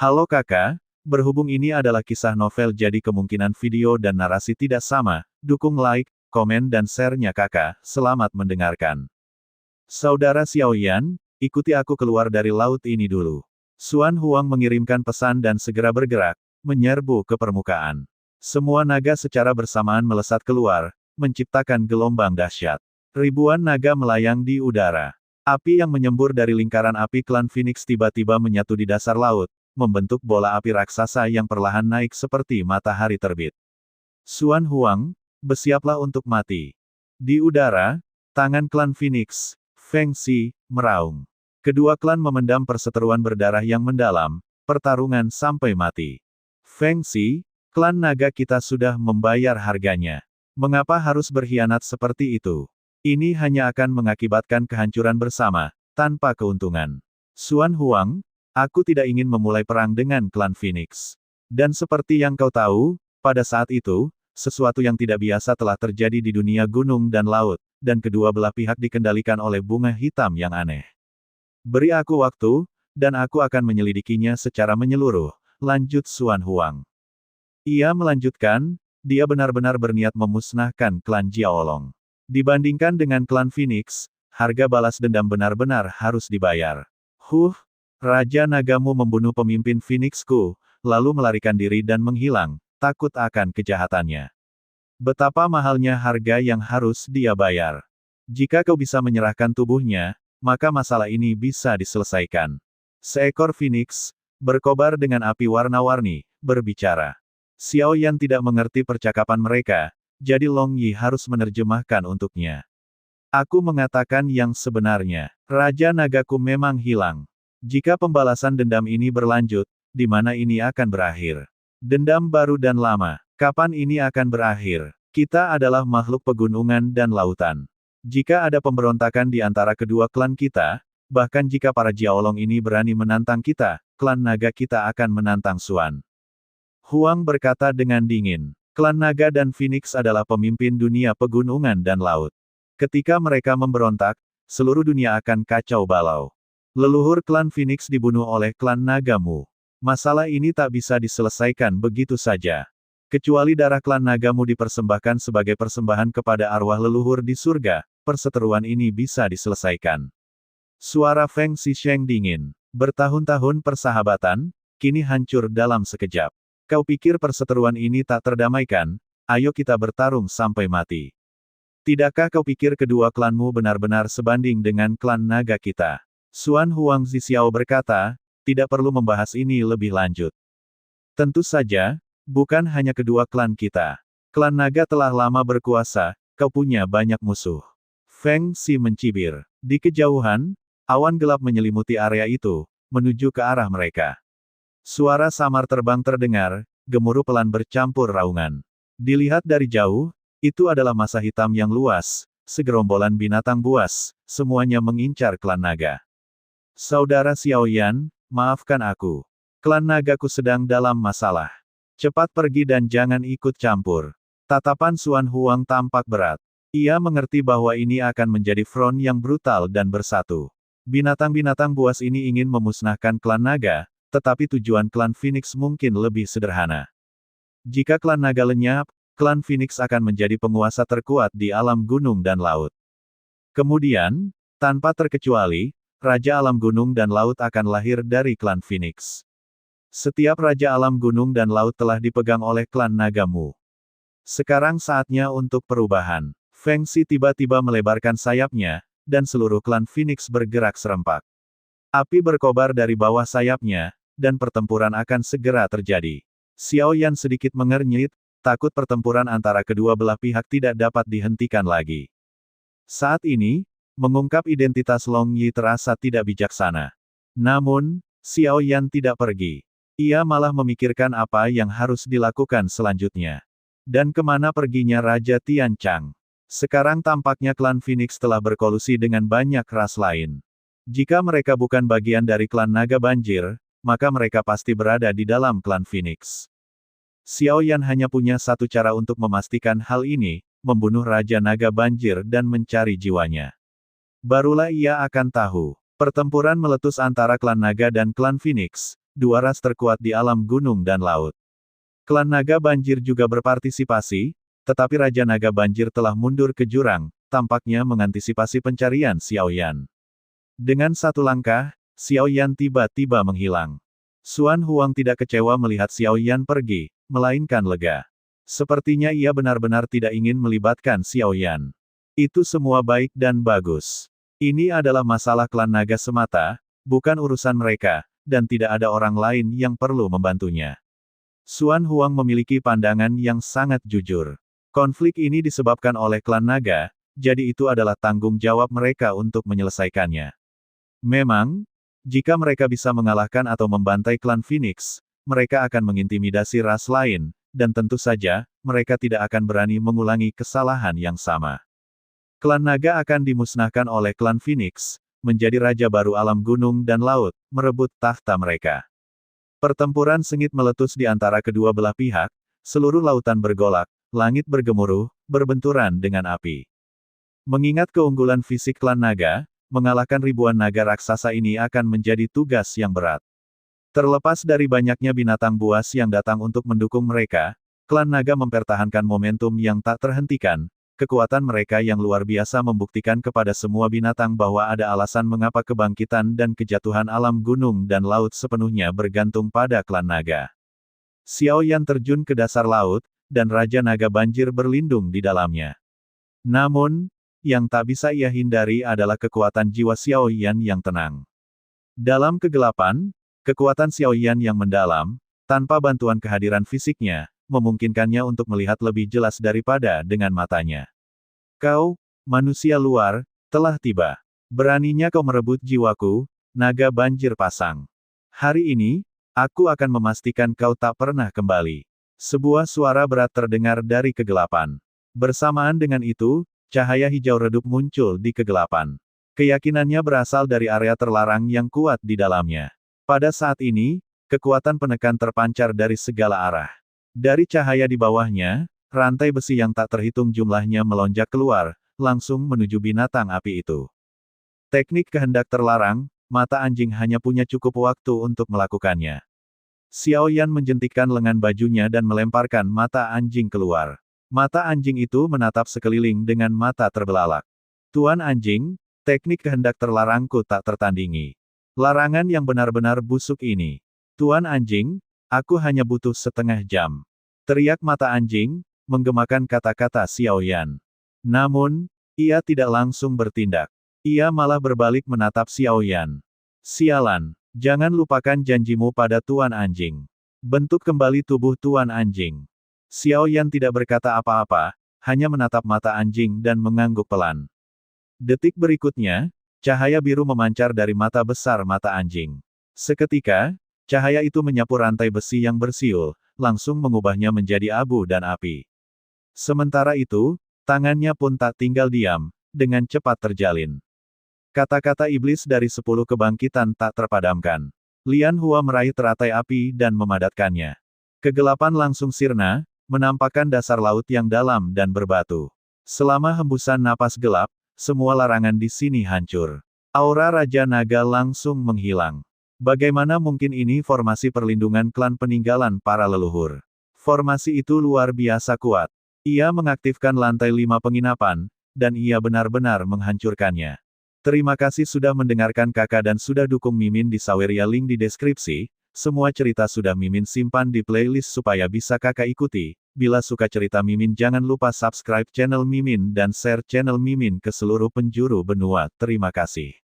Halo kakak, berhubung ini adalah kisah novel jadi kemungkinan video dan narasi tidak sama, dukung like, komen dan share-nya kakak, selamat mendengarkan. Saudara Xiaoyan, ikuti aku keluar dari laut ini dulu. Xuan Huang mengirimkan pesan dan segera bergerak, menyerbu ke permukaan. Semua naga secara bersamaan melesat keluar, menciptakan gelombang dahsyat. Ribuan naga melayang di udara. Api yang menyembur dari lingkaran api klan Phoenix tiba-tiba menyatu di dasar laut, membentuk bola api raksasa yang perlahan naik seperti matahari terbit. Xuan Huang, bersiaplah untuk mati. Di udara, tangan klan Phoenix, Feng Xi, meraung. Kedua klan memendam perseteruan berdarah yang mendalam, pertarungan sampai mati. Feng Xi, klan naga kita sudah membayar harganya. Mengapa harus berkhianat seperti itu? Ini hanya akan mengakibatkan kehancuran bersama, tanpa keuntungan. Xuan Huang, aku tidak ingin memulai perang dengan klan Phoenix. Dan seperti yang kau tahu, pada saat itu, sesuatu yang tidak biasa telah terjadi di dunia gunung dan laut, dan kedua belah pihak dikendalikan oleh bunga hitam yang aneh. Beri aku waktu, dan aku akan menyelidikinya secara menyeluruh, lanjut Xuan Huang. Ia melanjutkan, dia benar-benar berniat memusnahkan klan Jiaolong. Dibandingkan dengan klan Phoenix, harga balas dendam benar-benar harus dibayar. Raja Nagamu membunuh pemimpin Phoenixku, lalu melarikan diri dan menghilang, takut akan kejahatannya. Betapa mahalnya harga yang harus dia bayar. Jika kau bisa menyerahkan tubuhnya, maka masalah ini bisa diselesaikan. Seekor Phoenix, berkobar dengan api warna-warni, berbicara. Xiao Yan tidak mengerti percakapan mereka, jadi Long Yi harus menerjemahkan untuknya. Aku mengatakan yang sebenarnya. Raja Nagaku memang hilang. Jika pembalasan dendam ini berlanjut, di mana ini akan berakhir? Dendam baru dan lama. Kapan ini akan berakhir? Kita adalah makhluk pegunungan dan lautan. Jika ada pemberontakan di antara kedua klan kita, bahkan jika para Jiaolong ini berani menantang kita, klan naga kita akan menantang Xuan Huang berkata dengan dingin. Klan naga dan Phoenix adalah pemimpin dunia pegunungan dan laut. Ketika mereka memberontak, seluruh dunia akan kacau balau. Leluhur klan Phoenix dibunuh oleh klan Nagamu. Masalah ini tak bisa diselesaikan begitu saja. Kecuali darah klan Nagamu dipersembahkan sebagai persembahan kepada arwah leluhur di surga, perseteruan ini bisa diselesaikan. Suara Feng Xisheng dingin. Bertahun-tahun persahabatan, kini hancur dalam sekejap. Kau pikir perseteruan ini tak terdamaikan? Ayo kita bertarung sampai mati. Tidakkah kau pikir kedua klanmu benar-benar sebanding dengan klan naga kita? Xuan Huang Zixiao berkata, tidak perlu membahas ini lebih lanjut. Tentu saja, bukan hanya kedua klan kita. Klan naga telah lama berkuasa, kau punya banyak musuh. Feng Xi mencibir. Di kejauhan, awan gelap menyelimuti area itu, menuju ke arah mereka. Suara samar terbang terdengar, gemuruh pelan bercampur raungan. Dilihat dari jauh, itu adalah masa hitam yang luas, segerombolan binatang buas, semuanya mengincar klan naga. Saudara Xiaoyan, maafkan aku. Klan nagaku sedang dalam masalah. Cepat pergi dan jangan ikut campur. Tatapan Xuan Huang tampak berat. Ia mengerti bahwa ini akan menjadi front yang brutal dan bersatu. Binatang-binatang buas ini ingin memusnahkan klan naga, tetapi tujuan klan Phoenix mungkin lebih sederhana. Jika klan naga lenyap, klan Phoenix akan menjadi penguasa terkuat di alam gunung dan laut. Kemudian, tanpa terkecuali, Raja Alam Gunung dan Laut akan lahir dari klan Phoenix. Setiap Raja Alam Gunung dan Laut telah dipegang oleh klan Nagamu. Sekarang saatnya untuk perubahan. Feng Xi tiba-tiba melebarkan sayapnya, dan seluruh klan Phoenix bergerak serempak. Api berkobar dari bawah sayapnya, dan pertempuran akan segera terjadi. Xiao Yan sedikit mengernyit, takut pertempuran antara kedua belah pihak tidak dapat dihentikan lagi. Saat ini, mengungkap identitas Long Yi terasa tidak bijaksana. Namun, Xiao Yan tidak pergi. Ia malah memikirkan apa yang harus dilakukan selanjutnya. Dan kemana perginya Raja Tian Chang. Sekarang tampaknya klan Phoenix telah berkolusi dengan banyak ras lain. Jika mereka bukan bagian dari klan naga banjir, maka mereka pasti berada di dalam klan Phoenix. Xiao Yan hanya punya satu cara untuk memastikan hal ini, membunuh Raja Naga Banjir dan mencari jiwanya. Barulah ia akan tahu. Pertempuran meletus antara klan naga dan klan Phoenix, dua ras terkuat di alam gunung dan laut. Klan Naga Banjir juga berpartisipasi, tetapi Raja Naga Banjir telah mundur ke jurang, tampaknya mengantisipasi pencarian Xiao Yan. Dengan satu langkah, Xiao Yan tiba-tiba menghilang. Xuan Huang tidak kecewa melihat Xiao Yan pergi, melainkan lega. Sepertinya ia benar-benar tidak ingin melibatkan Xiao Yan. Itu semua baik dan bagus. Ini adalah masalah klan naga semata, bukan urusan mereka, dan tidak ada orang lain yang perlu membantunya. Xuan Huang memiliki pandangan yang sangat jujur. Konflik ini disebabkan oleh klan naga, jadi itu adalah tanggung jawab mereka untuk menyelesaikannya. Memang, jika mereka bisa mengalahkan atau membantai klan Phoenix, mereka akan mengintimidasi ras lain, dan tentu saja, mereka tidak akan berani mengulangi kesalahan yang sama. Klan naga akan dimusnahkan oleh klan Phoenix, menjadi raja baru alam gunung dan laut, merebut tahta mereka. Pertempuran sengit meletus di antara kedua belah pihak, seluruh lautan bergolak, langit bergemuruh, berbenturan dengan api. Mengingat keunggulan fisik klan naga, mengalahkan ribuan naga raksasa ini akan menjadi tugas yang berat. Terlepas dari banyaknya binatang buas yang datang untuk mendukung mereka, klan naga mempertahankan momentum yang tak terhentikan. Kekuatan mereka yang luar biasa membuktikan kepada semua binatang bahwa ada alasan mengapa kebangkitan dan kejatuhan alam gunung dan laut sepenuhnya bergantung pada klan naga. Xiao Yan terjun ke dasar laut, dan Raja Naga Banjir berlindung di dalamnya. Namun, yang tak bisa ia hindari adalah kekuatan jiwa Xiao Yan yang tenang. Dalam kegelapan, kekuatan Xiao Yan yang mendalam, tanpa bantuan kehadiran fisiknya, memungkinkannya untuk melihat lebih jelas daripada dengan matanya. Kau, manusia luar, telah tiba. Beraninya kau merebut jiwaku, Naga Banjir Pasang. Hari ini, aku akan memastikan kau tak pernah kembali. Sebuah suara berat terdengar dari kegelapan. Bersamaan dengan itu, cahaya hijau redup muncul di kegelapan. Keyakinannya berasal dari area terlarang yang kuat di dalamnya. Pada saat ini, kekuatan penekan terpancar dari segala arah. Dari cahaya di bawahnya, rantai besi yang tak terhitung jumlahnya melonjak keluar, langsung menuju binatang api itu. Teknik kehendak terlarang, mata anjing hanya punya cukup waktu untuk melakukannya. Xiao Yan menjentikkan lengan bajunya dan melemparkan mata anjing keluar. Mata anjing itu menatap sekeliling dengan mata terbelalak. Tuan anjing, teknik kehendak terlarangku tak tertandingi. Larangan yang benar-benar busuk ini. Tuan anjing, aku hanya butuh setengah jam. Teriak mata anjing, menggemakan kata-kata Xiao Yan. Namun, ia tidak langsung bertindak. Ia malah berbalik menatap Xiao Yan. Sialan, jangan lupakan janjimu pada Tuan Anjing. Bentuk kembali tubuh Tuan Anjing. Xiao Yan tidak berkata apa-apa, hanya menatap mata anjing dan mengangguk pelan. Detik berikutnya, cahaya biru memancar dari mata besar mata anjing. Seketika, cahaya itu menyapu rantai besi yang bersiul, langsung mengubahnya menjadi abu dan api. Sementara itu, tangannya pun tak tinggal diam, dengan cepat terjalin. Kata-kata iblis dari 10 kebangkitan tak terpadamkan. Lian Hua meraih teratai api dan memadatkannya. Kegelapan langsung sirna, menampakkan dasar laut yang dalam dan berbatu. Selama hembusan napas gelap, semua larangan di sini hancur. Aura Raja Naga langsung menghilang. Bagaimana mungkin ini formasi perlindungan klan peninggalan para leluhur? Formasi itu luar biasa kuat. Ia mengaktifkan lantai 5 penginapan, dan ia benar-benar menghancurkannya. Terima kasih sudah mendengarkan kakak dan sudah dukung Mimin di Saweria, link di deskripsi. Semua cerita sudah Mimin simpan di playlist supaya bisa kakak ikuti. Bila suka cerita Mimin jangan lupa subscribe channel Mimin dan share channel Mimin ke seluruh penjuru benua. Terima kasih.